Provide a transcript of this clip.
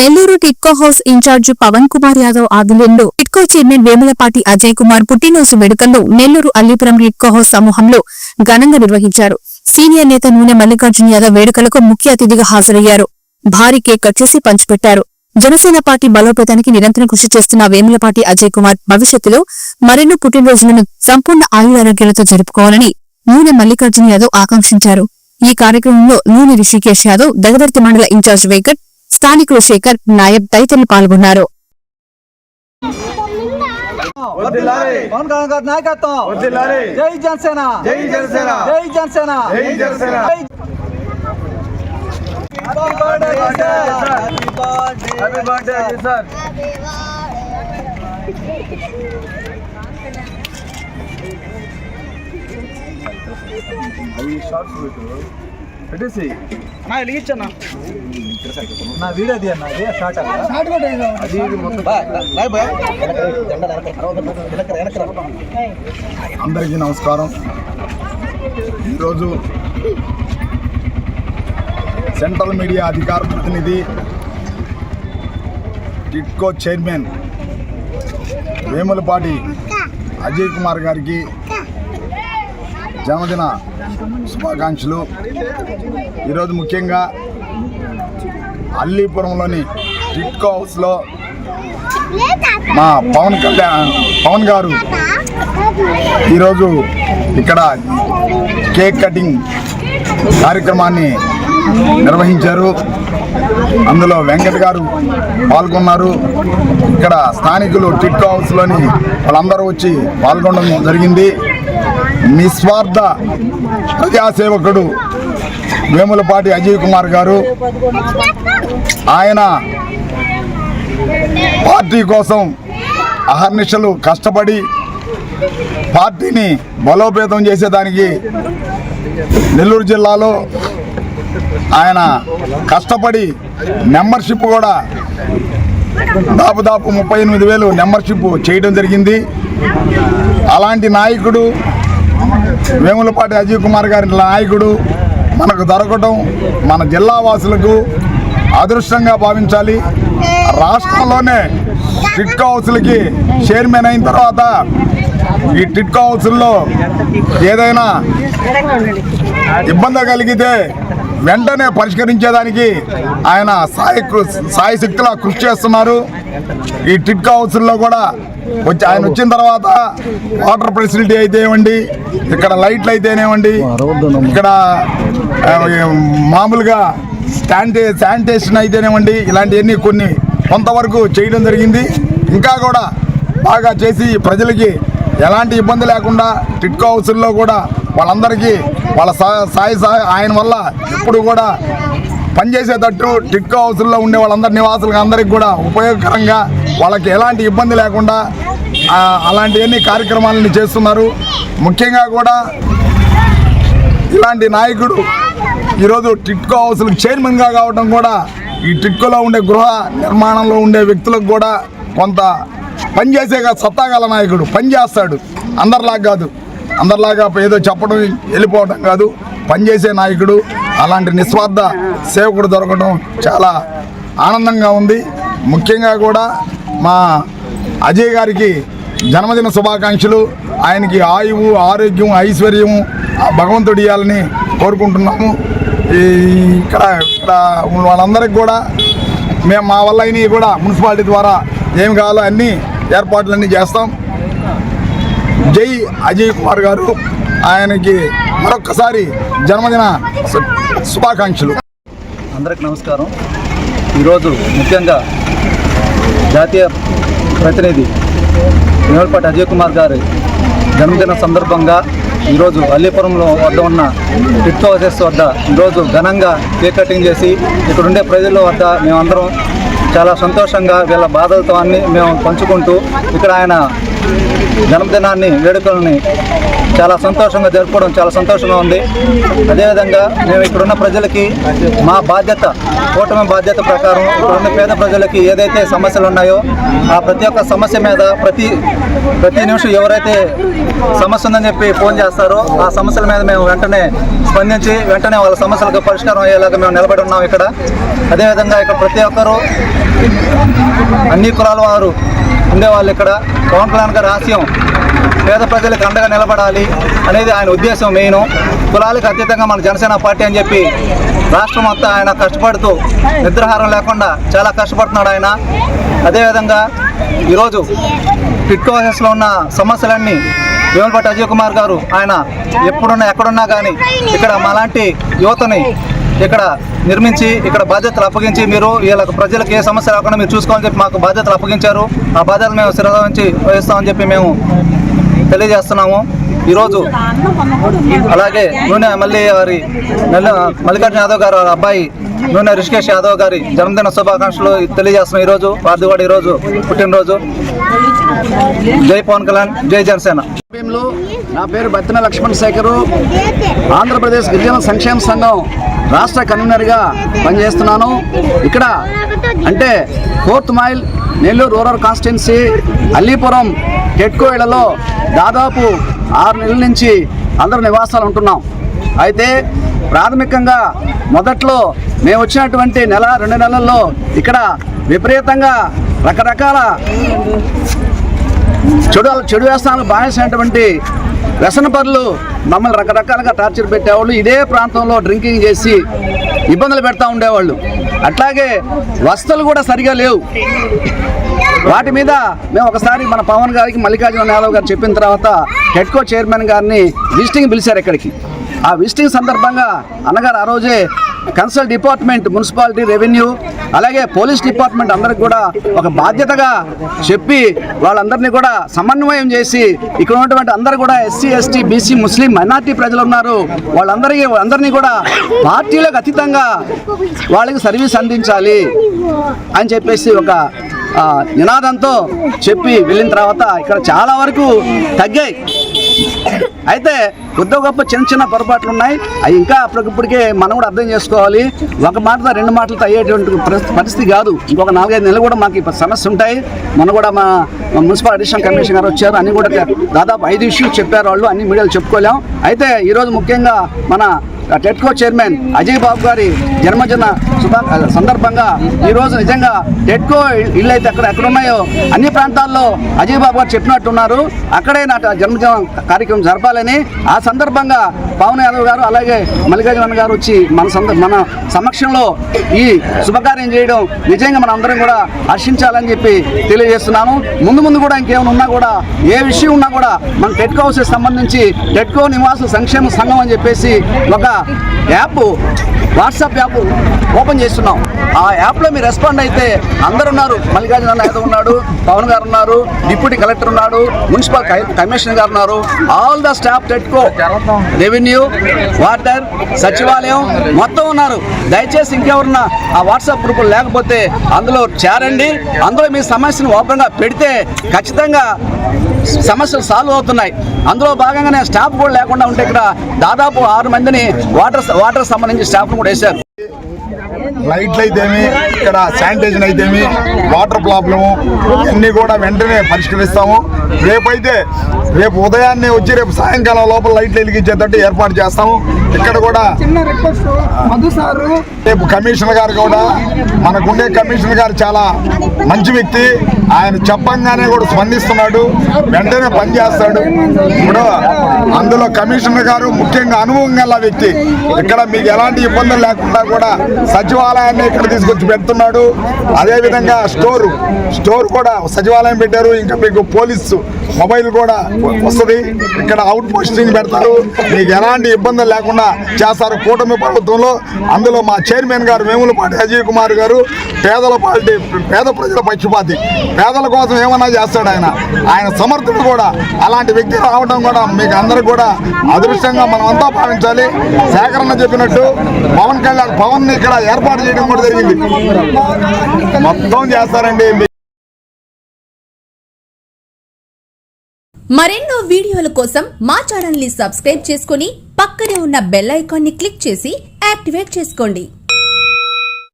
Nellore TIDCO house incharge Pawan Kumar Yadav ఆధ్వర్యంలో TIDCO chairman Vemulapati Ajay Kumar పుట్టినరోజు వేడుకల్లో నెల్లూరు అల్లీపురం టిట్కో హౌస్ సమూహంలో ఘనంగా నిర్వహించారు. సీనియర్ నేత నూనె మల్లికార్జున యాదవ్ వేడుకలకు ముఖ్య అతిథిగా హాజరయ్యారు. భారీ కేక్ కట్ చేసి పంచిపెట్టారు. జనసేన పార్టీ బలోపేతానికి నిరంతరం కృషి చేస్తున్న వేములపాటి అజయ్ కుమార్ భవిష్యత్తులో మరెన్నో పుట్టినరోజులను సంపూర్ణ ఆయురారోగ్యాలతో జరుపుకోవాలని నూనె మల్లికార్జున యాదవ్ ఆకాంక్షించారు. ఈ కార్యక్రమంలో నూనె రిషికేశ్ యాదవ్, దగదర్తి మండల ఇన్ఛార్జ్ వెంకట్, స్థానికులు శేఖర్, నాయబ్ తదితరులు పాల్గొన్నారు. పెట్టేసి నా వెలిగించన్నా నా వీడియో అది అన్న అదే షార్ట్ అది అందరికీ నమస్కారం. ఈరోజు సెంట్రల్ మీడియా అధికార ప్రతినిధి టిట్కో చైర్మన్ వేములపాటి అజయ్ కుమార్ గారికి జన్మదిన శుభాకాంక్షలు. ఈరోజు ముఖ్యంగా అల్లీపురంలోని టిట్కో హౌస్లో మా పవన్ గారు ఈరోజు ఇక్కడ కేక్ కటింగ్ కార్యక్రమాన్ని నిర్వహించారు. అందులో వెంకట్ గారు పాల్గొన్నారు. ఇక్కడ స్థానికులు టిట్కో హౌస్లోని వాళ్ళందరూ వచ్చి పాల్గొనడం జరిగింది. నిస్వార్థ ప్రజాసేవకుడు వేములపాటి అజయ్ కుమార్ గారు. ఆయన పార్టీ కోసం అహర్నిశలు కష్టపడి పార్టీని బలోపేతం చేసేదానికి నెల్లూరు జిల్లాలో ఆయన కష్టపడి మెంబర్షిప్ కూడా దాదాపు 38,000 మెంబర్షిప్ చేయడం జరిగింది. అలాంటి నాయకుడు వేములపాటి అజయ్ కుమార్ గారి నాయకుడు మనకు దొరకటం మన జిల్లా వాసులకు అదృష్టంగా భావించాలి. రాష్ట్రంలోనే టిట్కో హౌస్లకి చైర్మన్ అయిన తర్వాత ఈ టిట్కో హౌస్ల్లో ఏదైనా ఇబ్బంది కలిగితే వెంటనే పరిష్కరించేదానికి ఆయన సాయశక్తిలా కృషి చేస్తున్నారు. ఈ టిట్కో హౌస్ల్లో కూడా ఆయన వచ్చిన తర్వాత వాటర్ ఫెసిలిటీ అయితే ఏమండి, ఇక్కడ లైట్లు అయితేనేవ్వండి, ఇక్కడ మామూలుగా శానిటేషన్ అయితేనేవ్వండి, ఇలాంటివన్నీ కొన్ని కొంతవరకు చేయడం జరిగింది. ఇంకా కూడా బాగా చేసి ప్రజలకి ఎలాంటి ఇబ్బంది లేకుండా టిట్కో హౌస్ల్లో కూడా వాళ్ళందరికీ వాళ్ళ ఆయన వల్ల ఎప్పుడు కూడా పనిచేసేటట్టు టిట్కో హౌస్ల్లో ఉండే వాళ్ళందరి నివాసులకు అందరికీ కూడా ఉపయోగకరంగా వాళ్ళకి ఎలాంటి ఇబ్బంది లేకుండా అలాంటివన్నీ కార్యక్రమాలని చేస్తున్నారు. ముఖ్యంగా కూడా ఇలాంటి నాయకుడు ఈరోజు టిట్కో హౌస్లకు చైర్మన్గా కావడం కూడా ఈ టిట్కోలో ఉండే గృహ నిర్మాణంలో ఉండే వ్యక్తులకు కూడా కొంత పనిచేసే సత్తాగల నాయకుడు. పనిచేస్తాడు, అందరిలాగా కాదు, అందరిలాగా ఏదో చెప్పడం వెళ్ళిపోవడం కాదు, పనిచేసే నాయకుడు. అలాంటి నిస్వార్థ సేవకుడు దొరకడం చాలా ఆనందంగా ఉంది. ముఖ్యంగా కూడా మా అజయ్ గారికి జన్మదిన శుభాకాంక్షలు. ఆయనకి ఆయువు, ఆరోగ్యం, ఐశ్వర్యం భగవంతుడు ఇవ్వాలని కోరుకుంటున్నాము. ఇక్కడ వాళ్ళందరికీ కూడా మేము మా వల్ల అయినవి కూడా మున్సిపాలిటీ ద్వారా ఏం కావాలో అన్ని ఏర్పాట్లన్నీ చేస్తాం. జై అజయ్ కుమార్ గారు, ఆయనకి మరొక్కసారి జన్మదిన శుభాకాంక్షలు. అందరికి నమస్కారం. ఈరోజు ముఖ్యంగా జాతీయ ప్రతినిధి వేములపాటి అజయ్ కుమార్ గారి జన్మదిన సందర్భంగా ఈరోజు అల్లీపురంలో వద్ద ఉన్న టిట్కో హౌసెస్ వద్ద ఈరోజు ఘనంగా కేక్ కటింగ్ చేసి ఇక్కడుండే ప్రజల వద్ద మేమందరం చాలా సంతోషంగా వీళ్ళ బాధలతో అన్నీ మేము పంచుకుంటూ ఇక్కడ ఆయన జన్మదినాన్ని వేడుకలని చాలా సంతోషంగా జరుపుకోవడం చాలా సంతోషంగా ఉంది. అదేవిధంగా మేము ఇక్కడున్న ప్రజలకి మా బాధ్యత, కూటమి బాధ్యత ప్రకారం ఇక్కడున్న పేద ప్రజలకి ఏదైతే సమస్యలు ఉన్నాయో ఆ ప్రతి ఒక్క సమస్య మీద ప్రతి నిమిషం ఎవరైతే సమస్య ఉందని చెప్పి ఫోన్ చేస్తారో ఆ సమస్యల మీద మేము వెంటనే స్పందించి వెంటనే వాళ్ళ సమస్యలకు పరిష్కారం అయ్యేలాగా మేము నిలబడి ఉన్నాం ఇక్కడ. అదేవిధంగా ఇక్కడ ప్రతి ఒక్కరూ అన్ని కులాల వారు ఉండేవాళ్ళు ఇక్కడ. పవన్ కళ్యాణ్ గారి ఆశయం పేద ప్రజలకు అండగా నిలబడాలి అనేది ఆయన ఉద్దేశం మెయిన్. కులాలకు అతీతంగా మన జనసేన పార్టీ అని చెప్పి రాష్ట్రం మొత్తం ఆయన కష్టపడుతూ నిద్రాహారం లేకుండా చాలా కష్టపడుతున్నాడు ఆయన. అదేవిధంగా ఈరోజు టిట్కో హౌసెస్లో ఉన్న సమస్యలన్నీ వేములపాటి అజయ్ కుమార్ గారు ఆయన ఎప్పుడున్నా ఎక్కడున్నా కానీ ఇక్కడ మాలాంటి యువతని ఇక్కడ నిర్మించి ఇక్కడ బాధ్యతలు అప్పగించి మీరు వీళ్ళకి ప్రజలకు ఏ సమస్య రాకుండా మీరు చూసుకోవాలని చెప్పి మాకు బాధ్యతలు అప్పగించారు. ఆ బాధ్యతలు మేము శిరవహించి వహిస్తామని చెప్పి మేము తెలియజేస్తున్నాము. ఈరోజు అలాగే నూనె మల్లికార్జున యాదవ్ గారు వారి అబ్బాయి నూనె రిషికేష్ యాదవ్ గారి జన్మదిన శుభాకాంక్షలు తెలియజేస్తున్నాం. ఈరోజు వారిది కూడా ఈరోజు పుట్టినరోజు. జై పవన్ కళ్యాణ్, జై జనసేన. నా పేరు బత్తిన లక్ష్మణ్ శేఖరు. ఆంధ్రప్రదేశ్ గిరిజన సంక్షేమ సంఘం రాష్ట్ర కన్వీనర్గా పనిచేస్తున్నాను. ఇక్కడ అంటే 4th mile Nellore rural constituency Allipuram TIDCO ఇళ్లలో దాదాపు 6 నెలల నుంచి అందరూ నివాసాలు ఉంటున్నాం. అయితే ప్రాథమికంగా మొదట్లో మేము వచ్చినటువంటి 1-2 నెలల్లో ఇక్కడ విపరీతంగా రకరకాల చెడు వ్యసనాలు బానిసైనటువంటి వ్యసనపరులు మమ్మల్ని రకరకాలుగా టార్చర్ పెట్టేవాళ్ళు. ఇదే ప్రాంతంలో డ్రింకింగ్ చేసి ఇబ్బందులు పెడతా ఉండేవాళ్ళు. అట్లాగే వసతులు కూడా సరిగా లేవు. వాటి మీద మేము ఒకసారి మన పవన్ గారికి మల్లికార్జున యాదవ్ గారు చెప్పిన తర్వాత టిట్కో చైర్మన్ గారిని విజిటింగ్ పిలిచారు ఇక్కడికి. ఆ విజిటింగ్ సందర్భంగా అన్నగారు ఆ రోజే కన్సల్ట్ డిపార్ట్మెంట్, మున్సిపాలిటీ, రెవెన్యూ అలాగే పోలీస్ డిపార్ట్మెంట్ అందరికి కూడా ఒక బాధ్యతగా చెప్పి వాళ్ళందరినీ కూడా సమన్వయం చేసి ఇక్కడ ఉన్నటువంటి అందరూ కూడా ఎస్సీ, ఎస్టీ, బీసీ, ముస్లిం, మైనార్టీ ప్రజలు ఉన్నారు, వాళ్ళందరినీ కూడా పార్టీలకు అతీతంగా వాళ్ళకి సర్వీస్ అందించాలి అని చెప్పేసి ఒక నినాదంతో చెప్పి వెళ్ళిన తర్వాత ఇక్కడ చాలా వరకు తగ్గాయి. అయితే కొద్ది గొప్ప చిన్న పొరపాట్లు ఉన్నాయి. అవి ఇంకా అప్పటికిప్పటికే మనం కూడా అర్థం చేసుకోవాలి. ఒక మాటతో 2 మాటలతో అయ్యేటువంటి పరిస్థితి కాదు. ఇంకొక 4-5 నెలలు కూడా మాకు సమస్య ఉంటాయి. మొన్న కూడా మా మున్సిపల్ అడిషనల్ కమిషనర్ గారు వచ్చారు. అన్ని కూడా దాదాపు 5 ఇష్యూస్ చెప్పారు వాళ్ళు. అన్ని మీడియాలు చెప్పుకోలేం. అయితే ఈరోజు ముఖ్యంగా మన టిట్కో చైర్మన్ అజయ్ బాబు గారి జన్మదిన సందర్భంగా ఈరోజు నిజంగా టిట్కో ఇళ్ళు అయితే ఎక్కడున్నాయో అన్ని ప్రాంతాల్లో అజయ్ బాబు గారు చెప్పినట్టున్నారు. అక్కడే నా జన్మదిన కార్యక్రమం జరపాలని ఆ సందర్భంగా పవన్ యాదవ్ గారు అలాగే మల్లికార్జున గారు వచ్చి మన సమక్షంలో ఈ శుభకార్యం చేయడం నిజంగా మన అందరం కూడా హర్షించాలని చెప్పి తెలియజేస్తున్నాను. ముందు కూడా ఇంకేమైనా ఉన్నా కూడా ఏ విషయం ఉన్నా కూడా మన టిట్కో హౌసెస్ సంబంధించి టిట్కో నివాసుల సంక్షేమ సంఘం అని చెప్పేసి ఒక యాప్, వాట్సాప్ యాప్ ఓపెన్ చేస్తున్నాం. ఆ యాప్లో మీరు రెస్పాండ్ అయితే అందరు ఉన్నారు. మల్లికార్జున యాదవ్ ఉన్నాడు, పవన్ గారు ఉన్నారు, డిప్యూటీ కలెక్టర్ ఉన్నాడు, మున్సిపల్ కమిషనర్ గారు ఉన్నారు, all the staff TIDCO, revenue, water, సచివాలయం మొత్తం ఉన్నారు. దయచేసి ఇంకెవరన్నా ఆ వాట్సాప్ గ్రూపులు లేకపోతే అందులో చేరండి. అందులో మీ సమస్యను ఓపెన్గా పెడితే ఖచ్చితంగా సమస్యలు సాల్వ్ అవుతున్నాయి. అందులో భాగంగానే స్టాఫ్ కూడా లేకుండా ఉంటే ఇక్కడ దాదాపు 6 మందిని వాటర్ సంబంధించి స్టాఫ్ను కూడా వేశారు. లైట్లు అయితేమి, ఇక్కడ శానిటైజేషన్ అయితేమి, వాటర్ ప్రాబ్లము అన్నీ కూడా వెంటనే పరిష్కరిస్తాము. రేపు ఉదయాన్నే వచ్చి రేపు సాయంకాలం లోపల లైట్లు వెలిగించేటట్టు ఏర్పాటు చేస్తాము. ఇక్కడ కూడా రేపు కమిషనర్ గారు కూడా, మనకుండే కమిషనర్ గారు చాలా మంచి వ్యక్తి. ఆయన చెప్పంగానే కూడా స్పందిస్తున్నాడు, వెంటనే పనిచేస్తాడు. ఇప్పుడు అందులో కమిషనర్ గారు ముఖ్యంగా అనుభవం గల వ్యక్తి. ఇక్కడ మీకు ఎలాంటి ఇబ్బందులు లేకుండా కూడా సచివాలయాన్ని ఇక్కడ తీసుకొచ్చి పెడుతున్నాడు. అదేవిధంగా స్టోర్ కూడా సచివాలయం పెట్టారు. ఇంకా మీకు పోలీసు మొబైల్ కూడా వస్తుంది. ఇక్కడ అవుట్ పోస్టింగ్ పెడతారు. మీకు ఎలాంటి ఇబ్బందులు లేకుండా చేస్తారు కూటమి ప్రభుత్వంలో. అందులో మా చైర్మన్ గారు వేములపాటి అజయ్ కుమార్ గారు పేద ప్రజల పక్షపాతి. పేదల కోసం ఏమన్నా చేస్తాడు ఆయన సమర్థుడు కూడా. అలాంటి వ్యక్తి రావడం కూడా మీకు అందరికి కూడా అదృష్టంగా మనం అంతా భావించాలి. సేకరణ చెప్పినట్టు పవన్ ఇక్కడ ఏర్పాటు చేయడం కూడా జరిగింది. మొత్తం చేస్తారండి. మరెన్నో వీడియోల కోసం మా ఛానల్ ని సబ్స్క్రైబ్ చేసుకుని పక్కనే ఉన్న బెల్ ఐకాన్ ని క్లిక్ చేసి యాక్టివేట్ చేసుకోండి.